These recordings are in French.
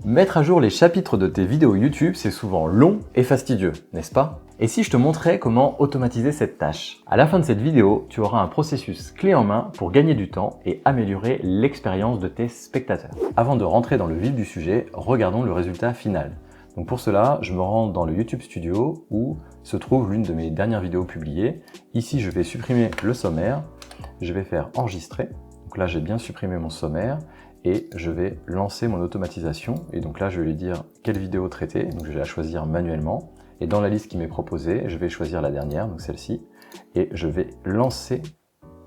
Mettre à jour les chapitres de tes vidéos YouTube, c'est souvent long et fastidieux, n'est-ce pas? Et si je te montrais comment automatiser cette tâche? À la fin de cette vidéo, tu auras un processus clé en main pour gagner du temps et améliorer l'expérience de tes spectateurs. Avant de rentrer dans le vif du sujet, regardons le résultat final. Donc pour cela, je me rends dans le YouTube Studio où se trouve l'une de mes dernières vidéos publiées. Ici, je vais supprimer le sommaire, je vais faire enregistrer. Donc là, j'ai bien supprimé mon sommaire. Et je vais lancer mon automatisation. Et donc là, je vais lui dire quelle vidéo traiter. Donc je vais la choisir manuellement. Et dans la liste qui m'est proposée, je vais choisir la dernière, donc celle-ci. Et je vais lancer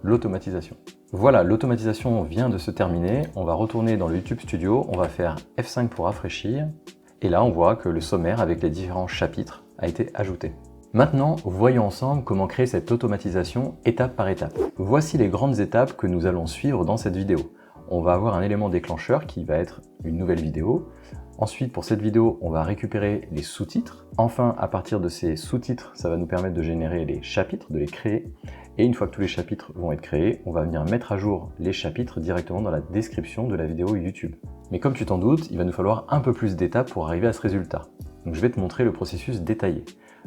l'automatisation. Voilà, l'automatisation vient de se terminer. On va retourner dans le YouTube Studio. On va faire F5 pour rafraîchir. Et là, on voit que le sommaire avec les différents chapitres a été ajouté. Maintenant, voyons ensemble comment créer cette automatisation étape par étape. Voici les grandes étapes que nous allons suivre dans cette vidéo. On va avoir un élément déclencheur qui va être une nouvelle vidéo. Ensuite, pour cette vidéo, on va récupérer les sous-titres. Enfin, à partir de ces sous-titres, ça va nous permettre de générer les chapitres, de les créer. Et une fois que tous les chapitres vont être créés, on va venir mettre à jour les chapitres directement dans la description de la vidéo YouTube. Mais comme tu t'en doutes, il va nous falloir un peu plus d'étapes pour arriver à ce résultat. Donc je vais te montrer le processus détaillé.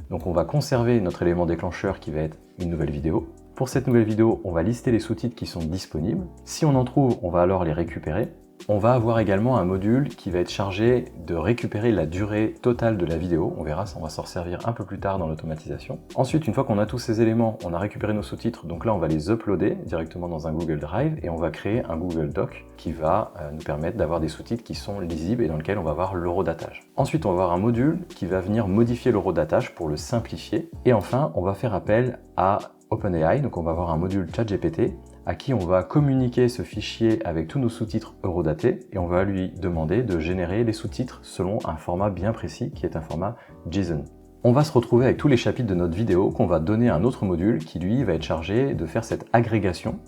Donc on va conserver notre élément déclencheur qui va être une nouvelle vidéo. Pour cette nouvelle vidéo, on va lister les sous-titres qui sont disponibles. Si on en trouve, on va alors les récupérer. On va avoir également un module qui va être chargé de récupérer la durée totale de la vidéo. On verra, ça, on va s'en servir un peu plus tard dans l'automatisation. Ensuite, une fois qu'on a tous ces éléments, on a récupéré nos sous-titres. Donc là, on va les uploader directement dans un Google Drive et on va créer un Google Doc qui va nous permettre d'avoir des sous-titres qui sont lisibles et dans lequel on va avoir l'horodatage. Ensuite, on va avoir un module qui va venir modifier l'horodatage pour le simplifier. Et enfin, on va faire appel à OpenAI, donc on va avoir un module ChatGPT à qui on va communiquer ce fichier avec tous nos sous-titres horodatés et on va lui demander de générer les sous-titres selon un format bien précis qui est un format JSON. On va se retrouver avec tous les chapitres de notre vidéo qu'on va donner à un autre module qui lui va être chargé de faire cette agrégation.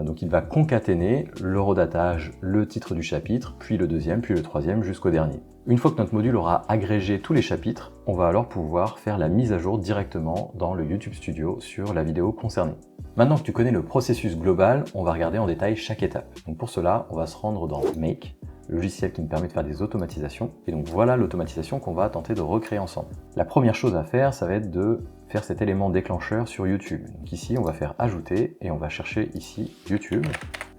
Donc il va concaténer l'horodatage, le titre du chapitre, puis le deuxième, puis le troisième, jusqu'au dernier. Une fois que notre module aura agrégé tous les chapitres, on va alors pouvoir faire la mise à jour directement dans le YouTube Studio sur la vidéo concernée. Maintenant que tu connais le processus global, on va regarder en détail chaque étape. Donc pour cela, on va se rendre dans Make, le logiciel qui nous permet de faire des automatisations. Et donc voilà l'automatisation qu'on va tenter de recréer ensemble. La première chose à faire, ça va être de faire cet élément déclencheur sur YouTube. Donc ici, on va faire ajouter et on va chercher ici YouTube.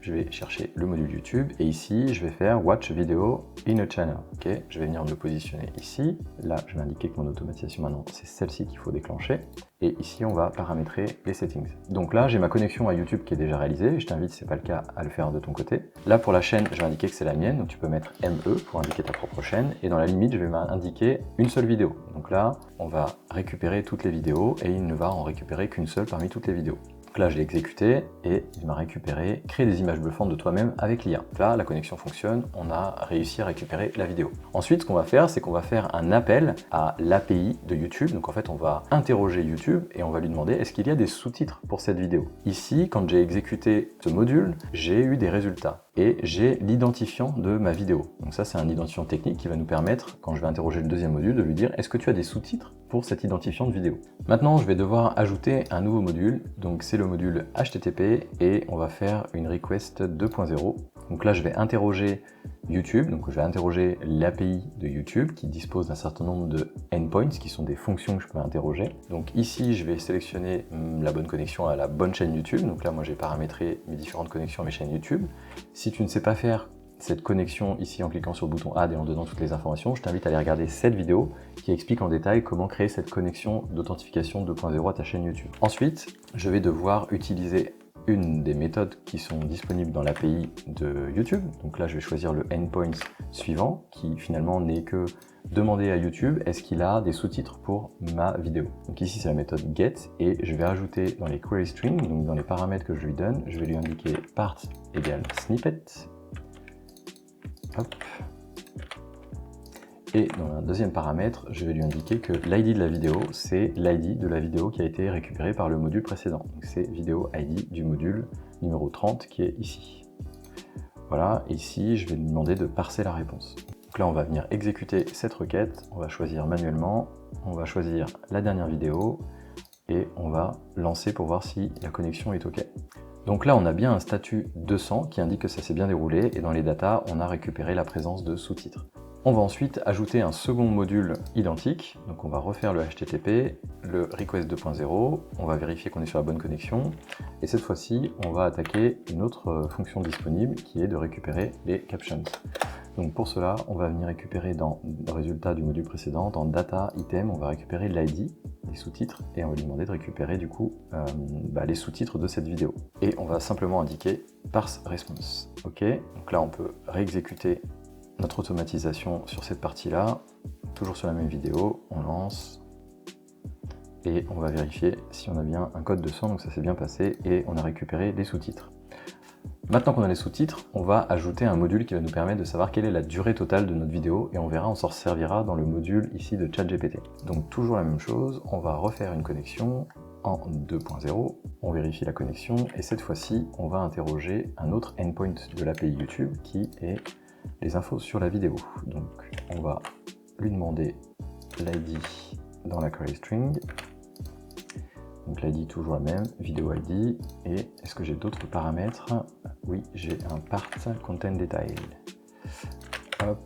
Je vais chercher le module YouTube et ici, je vais faire Watch Video in a Channel. Ok, je vais venir me positionner ici. Là, je vais indiquer que mon automatisation maintenant, c'est celle-ci qu'il faut déclencher. Et ici, on va paramétrer les settings. Donc là, j'ai ma connexion à YouTube qui est déjà réalisée. Je t'invite, si ce n'est pas le cas, à le faire de ton côté. Là, pour la chaîne, je vais indiquer que c'est la mienne. Donc tu peux mettre ME pour indiquer ta propre chaîne. Et dans la limite, je vais indiquer une seule vidéo. Donc là, on va récupérer toutes les vidéos et il ne va en récupérer qu'une seule parmi toutes les vidéos. Donc là, je l'ai exécuté et il m'a récupéré, créer des images bluffantes de toi-même avec l'IA. Là, la connexion fonctionne, on a réussi à récupérer la vidéo. Ensuite, ce qu'on va faire, c'est qu'on va faire un appel à l'API de YouTube. Donc en fait, on va interroger YouTube et on va lui demander est-ce qu'il y a des sous-titres pour cette vidéo. Ici, quand j'ai exécuté ce module, j'ai eu des résultats et j'ai l'identifiant de ma vidéo. Donc ça, c'est un identifiant technique qui va nous permettre, quand je vais interroger le deuxième module, de lui dire est-ce que tu as des sous-titres pour cet identifiant de vidéo. Maintenant, je vais devoir ajouter un nouveau module. Donc c'est le module HTTP et on va faire une request 2.0. Donc là, je vais interroger YouTube, donc je vais interroger l'API de YouTube qui dispose d'un certain nombre de endpoints qui sont des fonctions que je peux interroger. Donc ici, je vais sélectionner la bonne connexion à la bonne chaîne YouTube. Donc là, moi, j'ai paramétré mes différentes connexions à mes chaînes YouTube. Si tu ne sais pas faire cette connexion ici en cliquant sur le bouton Add et en donnant toutes les informations, je t'invite à aller regarder cette vidéo qui explique en détail comment créer cette connexion d'authentification 2.0 à ta chaîne YouTube. Ensuite, je vais devoir utiliser une des méthodes qui sont disponibles dans l'API de YouTube. Donc là, je vais choisir le endpoint suivant qui finalement n'est que demander à YouTube est-ce qu'il a des sous-titres pour ma vidéo. Donc ici, c'est la méthode get et je vais ajouter dans les query strings, donc dans les paramètres que je lui donne, je vais lui indiquer part égale snippet. Hop. Et dans un deuxième paramètre, je vais lui indiquer que l'ID de la vidéo, c'est l'ID de la vidéo qui a été récupérée par le module précédent. Donc c'est vidéo ID du module numéro 30 qui est ici. Voilà, ici, je vais lui demander de parser la réponse. Donc là, on va venir exécuter cette requête, on va choisir manuellement, on va choisir la dernière vidéo et on va lancer pour voir si la connexion est OK. Donc là, on a bien un statut 200 qui indique que ça s'est bien déroulé et dans les datas, on a récupéré la présence de sous-titres. On va ensuite ajouter un second module identique, donc on va refaire le HTTP, le request 2.0, on va vérifier qu'on est sur la bonne connexion, et cette fois-ci, on va attaquer une autre fonction disponible qui est de récupérer les captions. Donc pour cela, on va venir récupérer dans le résultat du module précédent, dans Data Item, on va récupérer l'ID, les sous-titres, et on va lui demander de récupérer du coup les sous-titres de cette vidéo. Et on va simplement indiquer parse response. Ok, donc là on peut réexécuter notre automatisation sur cette partie-là, toujours sur la même vidéo, on lance, et on va vérifier si on a bien un code de son, donc ça s'est bien passé, et on a récupéré les sous-titres. Maintenant qu'on a les sous-titres, on va ajouter un module qui va nous permettre de savoir quelle est la durée totale de notre vidéo, et on verra, on s'en servira dans le module ici de ChatGPT. Donc toujours la même chose, on va refaire une connexion en 2.0, on vérifie la connexion, et cette fois-ci, on va interroger un autre endpoint de l'API YouTube qui est les infos sur la vidéo. Donc on va lui demander l'ID dans la query string. Donc l'ID toujours la même, vidéo ID. Et est-ce que j'ai d'autres paramètres? Oui, j'ai un part content detail. Hop,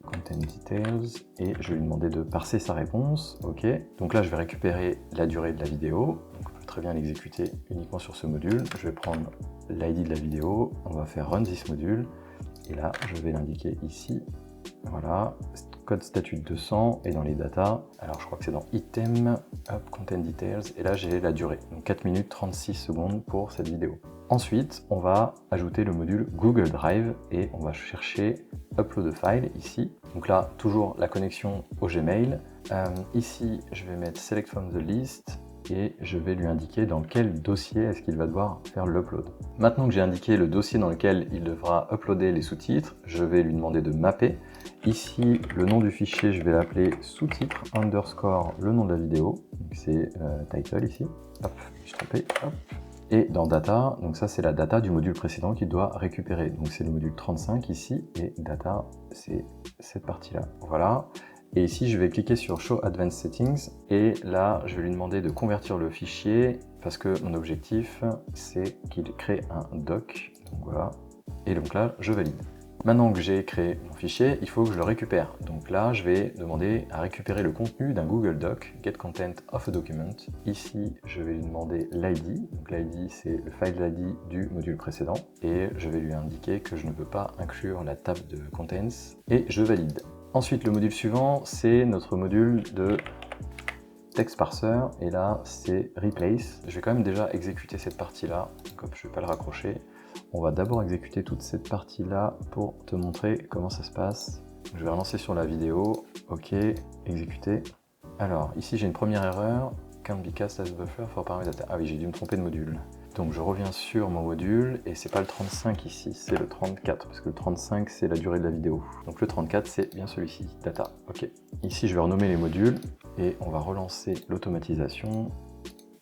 content details. Et je vais lui demander de parser sa réponse. Ok. Donc là, je vais récupérer la durée de la vidéo. Donc on peut très bien l'exécuter uniquement sur ce module. Je vais prendre l'ID de la vidéo. On va faire run this module. Et là, je vais l'indiquer ici. Voilà, code statut 200 et dans les data, alors je crois que c'est dans item, hop, content details, et là j'ai la durée, donc 4 minutes 36 secondes pour cette vidéo. Ensuite, on va ajouter le module Google Drive et on va chercher upload a file ici. Donc là, toujours la connexion au Gmail. Ici, je vais mettre select from the list et je vais lui indiquer dans quel dossier est-ce qu'il va devoir faire l'upload. Maintenant que j'ai indiqué le dossier dans lequel il devra uploader les sous-titres, je vais lui demander de mapper. Ici, le nom du fichier, je vais l'appeler sous-titres underscore le nom de la vidéo. Donc c'est title ici. Hop, je suis trompé. Hop. Et dans data, donc ça c'est la data du module précédent qu'il doit récupérer. Donc c'est le module 35 ici et data c'est cette partie-là. Voilà. Et ici, je vais cliquer sur Show Advanced Settings et là, je vais lui demander de convertir le fichier parce que mon objectif, c'est qu'il crée un doc. Donc voilà. Et donc là, je valide. Maintenant que j'ai créé mon fichier, il faut que je le récupère. Donc là, je vais demander à récupérer le contenu d'un Google Doc, Get Content of a Document. Ici, je vais lui demander l'ID. Donc l'ID, c'est le file ID du module précédent. Et je vais lui indiquer que je ne veux pas inclure la table de Contents. Et je valide. Ensuite, le module suivant, c'est notre module de text parser, et là, c'est replace. Je vais quand même déjà exécuter cette partie-là, comme je ne vais pas le raccrocher. On va d'abord exécuter toute cette partie-là pour te montrer comment ça se passe. Je vais relancer sur la vidéo, ok, exécuter. Alors, ici, j'ai une première erreur, can't be cast as buffer for parameter data. Ah oui, j'ai dû me tromper de module. Donc je reviens sur mon module, et c'est pas le 35 ici, c'est le 34, parce que le 35 c'est la durée de la vidéo. Donc le 34 c'est bien celui-ci, data, ok. Ici je vais renommer les modules, et on va relancer l'automatisation.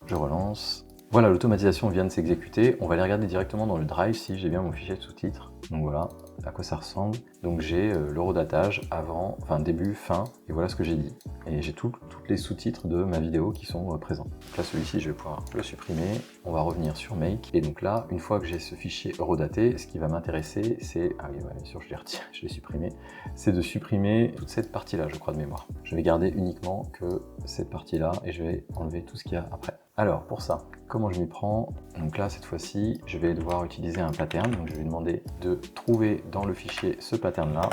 Je relance. Voilà, l'automatisation vient de s'exécuter. On va aller regarder directement dans le drive si j'ai bien mon fichier de sous-titres. Donc voilà à quoi ça ressemble. Donc j'ai l'eurodatage avant, enfin début, fin, et voilà ce que j'ai dit. Et j'ai tous les sous-titres de ma vidéo qui sont présents. Donc là, celui-ci, je vais pouvoir le supprimer. On va revenir sur Make. Et donc là, une fois que j'ai ce fichier eurodaté, ce qui va m'intéresser, c'est... Ah oui, ouais, bien sûr, je l'ai retiré, je l'ai supprimé. C'est de supprimer toute cette partie-là, je crois, de mémoire. Je vais garder uniquement que cette partie-là et je vais enlever tout ce qu'il y a après. Alors, pour ça, comment je m'y prends? Donc là, cette fois-ci, je vais devoir utiliser un pattern. Donc je vais demander de trouver dans le fichier ce pattern-là.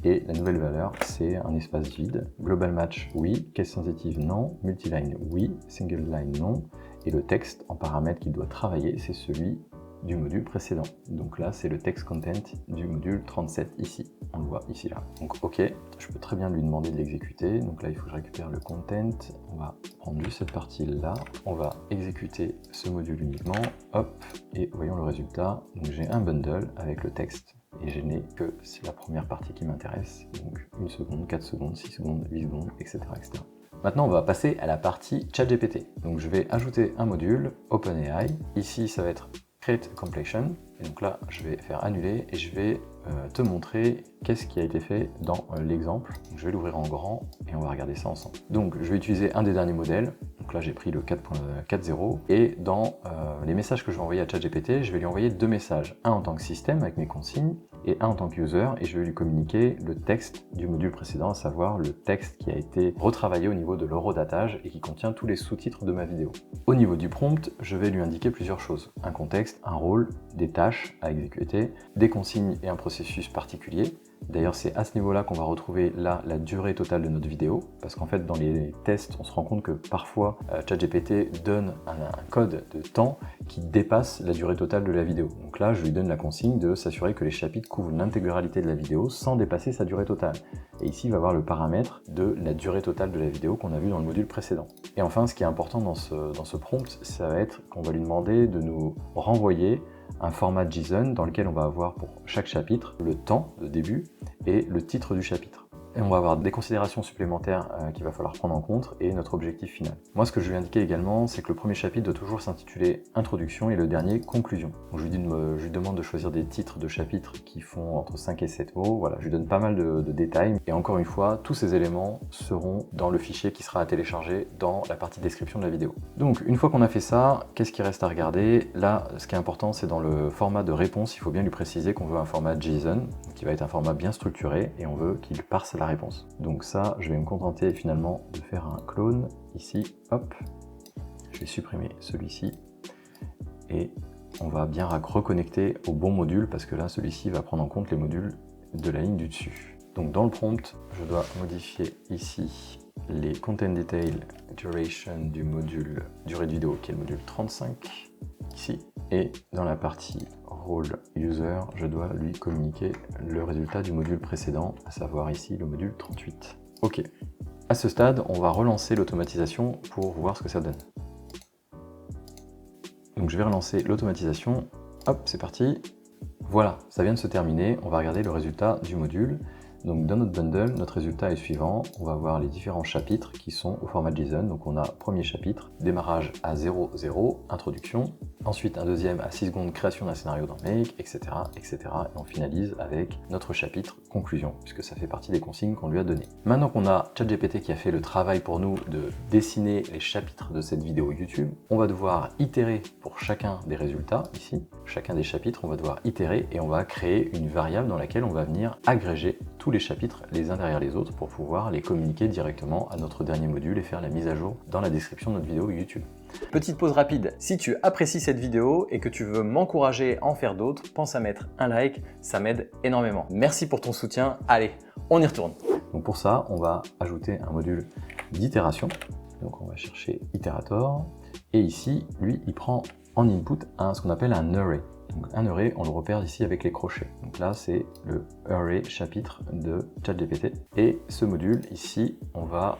Et la nouvelle valeur, c'est un espace vide. Global match, oui. Case sensitive, non. Multiline, oui. Single line, non. Et le texte en paramètre qu'il doit travailler, c'est celui du module précédent. Donc là, c'est le text content du module 37 ici. On le voit ici, là. Donc OK, je peux très bien lui demander de l'exécuter. Donc là, il faut que je récupère le content. On va prendre juste cette partie-là. On va exécuter ce module uniquement. Hop, et voyons le résultat. Donc j'ai un bundle avec le texte. Et je n'ai que la première partie qui m'intéresse. Donc 1 seconde, 4 secondes, 6 secondes, 8 secondes, etc. etc. Maintenant, on va passer à la partie ChatGPT. Donc je vais ajouter un module, OpenAI. Ici, ça va être Create Completion. Et donc là, je vais faire annuler et je vais te montrer qu'est-ce qui a été fait dans l'exemple. Je vais l'ouvrir en grand et on va regarder ça ensemble. Donc je vais utiliser un des derniers modèles. Donc là, j'ai pris le 4.40 et dans les messages que je vais envoyer à ChatGPT, je vais lui envoyer deux messages. Un en tant que système avec mes consignes et un en tant que user, et je vais lui communiquer le texte du module précédent, à savoir le texte qui a été retravaillé au niveau de l'horodatage et qui contient tous les sous-titres de ma vidéo. Au niveau du prompt, je vais lui indiquer plusieurs choses. Un contexte, un rôle, des tâches à exécuter, des consignes et un processus particulier. D'ailleurs, c'est à ce niveau-là qu'on va retrouver là la durée totale de notre vidéo, parce qu'en fait, dans les tests, on se rend compte que parfois, ChatGPT donne un code de temps qui dépasse la durée totale de la vidéo. Donc là, je lui donne la consigne de s'assurer que les chapitres couvrent l'intégralité de la vidéo sans dépasser sa durée totale. Et ici, il va avoir le paramètre de la durée totale de la vidéo qu'on a vu dans le module précédent. Et enfin, ce qui est important dans ce prompt, ça va être qu'on va lui demander de nous renvoyer un format JSON dans lequel on va avoir pour chaque chapitre le temps de début et le titre du chapitre. Et on va avoir des considérations supplémentaires qu'il va falloir prendre en compte et notre objectif final. Moi, ce que je lui ai indiqué également, c'est que le premier chapitre doit toujours s'intituler Introduction et le dernier Conclusion. Donc, je lui demande de choisir des titres de chapitres qui font entre 5 et 7 mots. Voilà, je lui donne pas mal de détails. Et encore une fois, tous ces éléments seront dans le fichier qui sera à télécharger dans la partie description de la vidéo. Donc, une fois qu'on a fait ça, qu'est-ce qui reste à regarder? Là, ce qui est important, c'est dans le format de réponse, il faut bien lui préciser qu'on veut un format JSON, qui va être un format bien structuré, et on veut qu'il parse la réponse. Donc ça, je vais me contenter finalement de faire un clone ici, hop, je vais supprimer celui-ci et on va bien reconnecter au bon module parce que là, celui-ci va prendre en compte les modules de la ligne du dessus. Donc dans le prompt, je dois modifier ici les content detail duration du module durée de vidéo qui est le module 35 ici, et dans la partie role user, je dois lui communiquer le résultat du module précédent, à savoir ici le module 38. Ok. À ce stade, on va relancer l'automatisation pour voir ce que ça donne. Donc je vais relancer l'automatisation. Hop, c'est parti. Voilà, ça vient de se terminer. On va regarder le résultat du module. Donc dans notre bundle, notre résultat est suivant. On va voir les différents chapitres qui sont au format JSON. Donc on a premier chapitre, démarrage à 0,0, introduction. Ensuite un deuxième à 6 secondes, création d'un scénario dans Make, etc., etc. Et on finalise avec notre chapitre conclusion, puisque ça fait partie des consignes qu'on lui a données. Maintenant qu'on a ChatGPT qui a fait le travail pour nous de dessiner les chapitres de cette vidéo YouTube, on va devoir itérer pour chacun des résultats, ici, chacun des chapitres, on va devoir itérer et on va créer une variable dans laquelle on va venir agréger tous les chapitres les uns derrière les autres pour pouvoir les communiquer directement à notre dernier module et faire la mise à jour dans la description de notre vidéo YouTube. Petite pause rapide, si tu apprécies cette vidéo et que tu veux m'encourager à en faire d'autres, pense à mettre un like, ça m'aide énormément. Merci pour ton soutien, allez, on y retourne. Donc pour ça, on va ajouter un module d'itération. Donc on va chercher Iterator, et ici, lui, il prend en input ce qu'on appelle un array. Donc un array, on le repère ici avec les crochets. Donc là, c'est le array chapitre de ChatGPT. Et ce module ici, on va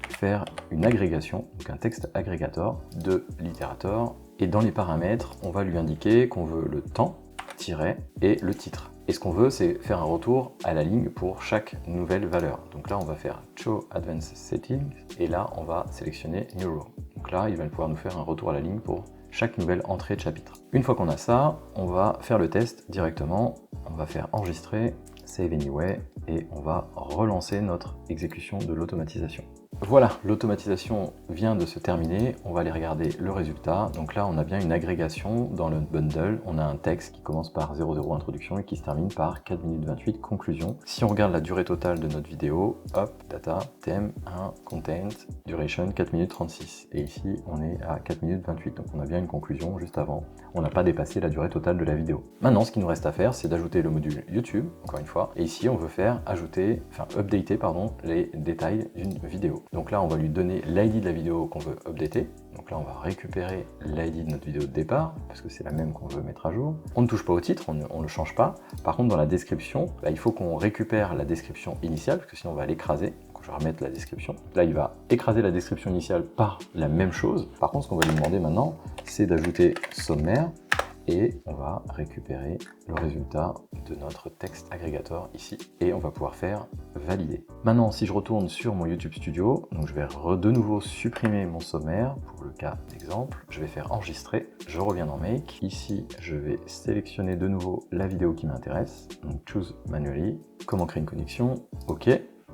faire une agrégation, donc un texte agrégator de l'itérator. Et dans les paramètres, on va lui indiquer qu'on veut le temps, tiret, et le titre. Et ce qu'on veut, c'est faire un retour à la ligne pour chaque nouvelle valeur. Donc là, on va faire Show Advanced Settings, et là, on va sélectionner New Row. Donc là, il va pouvoir nous faire un retour à la ligne pour chaque nouvelle entrée de chapitre. Une fois qu'on a ça, on va faire le test directement. On va faire enregistrer, Save Anyway, et on va relancer notre exécution de l'automatisation. Voilà, l'automatisation vient de se terminer, on va aller regarder le résultat. Donc là, on a bien une agrégation dans le bundle. On a un texte qui commence par 00 introduction et qui se termine par 4 minutes 28 conclusion. Si on regarde la durée totale de notre vidéo, hop, data, thème, 1, content, duration, 4 minutes 36. Et ici, on est à 4 minutes 28, donc on a bien une conclusion juste avant. On n'a pas dépassé la durée totale de la vidéo. Maintenant, ce qui nous reste à faire, c'est d'ajouter le module YouTube, encore une fois. Et ici, on veut faire updater les détails d'une vidéo. Donc là, on va lui donner l'ID de la vidéo qu'on veut updater. Donc là, on va récupérer l'ID de notre vidéo de départ, parce que c'est la même qu'on veut mettre à jour. On ne touche pas au titre, on ne le change pas. Par contre, dans la description, il faut qu'on récupère la description initiale, parce que sinon on va l'écraser. Donc je vais remettre la description. Là, il va écraser la description initiale par la même chose. Par contre, ce qu'on va lui demander maintenant, c'est d'ajouter sommaire. Et on va récupérer le résultat de notre texte agrégateur ici. Et on va pouvoir faire valider. Maintenant, si je retourne sur mon YouTube Studio, donc je vais de nouveau supprimer mon sommaire pour le cas d'exemple. Je vais faire enregistrer. Je reviens dans Make. Ici, je vais sélectionner de nouveau la vidéo qui m'intéresse. Donc Choose Manually. Comment créer une connexion? OK.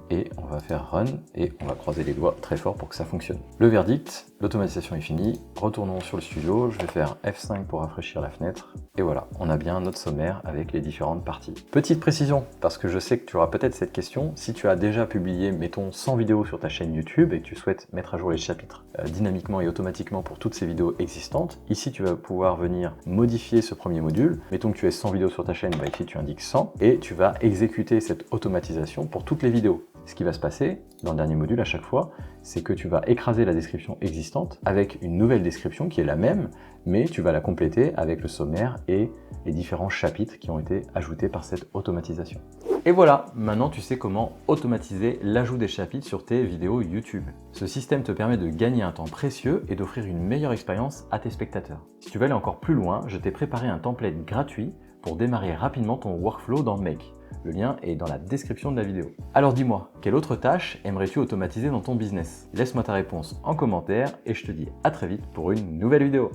Et on va faire Run et on va croiser les doigts très fort pour que ça fonctionne. Le verdict, L'automatisation est finie, retournons sur le studio, je vais faire F5 pour rafraîchir la fenêtre, et voilà, on a bien notre sommaire avec les différentes parties. Petite précision, parce que je sais que tu auras peut-être cette question, si tu as déjà publié, mettons, 100 vidéos sur ta chaîne YouTube et que tu souhaites mettre à jour les chapitres dynamiquement et automatiquement pour toutes ces vidéos existantes, ici tu vas pouvoir venir modifier ce premier module, mettons que tu aies 100 vidéos sur ta chaîne, bah ici tu indiques 100, et tu vas exécuter cette automatisation pour toutes les vidéos. Ce qui va se passer dans le dernier module à chaque fois, c'est que tu vas écraser la description existante avec une nouvelle description qui est la même, mais tu vas la compléter avec le sommaire et les différents chapitres qui ont été ajoutés par cette automatisation. Et voilà, maintenant tu sais comment automatiser l'ajout des chapitres sur tes vidéos YouTube. Ce système te permet de gagner un temps précieux et d'offrir une meilleure expérience à tes spectateurs. Si tu veux aller encore plus loin, je t'ai préparé un template gratuit pour démarrer rapidement ton workflow dans Make. Le lien est dans la description de la vidéo. Alors dis-moi, quelle autre tâche aimerais-tu automatiser dans ton business? Laisse-moi ta réponse en commentaire et je te dis à très vite pour une nouvelle vidéo.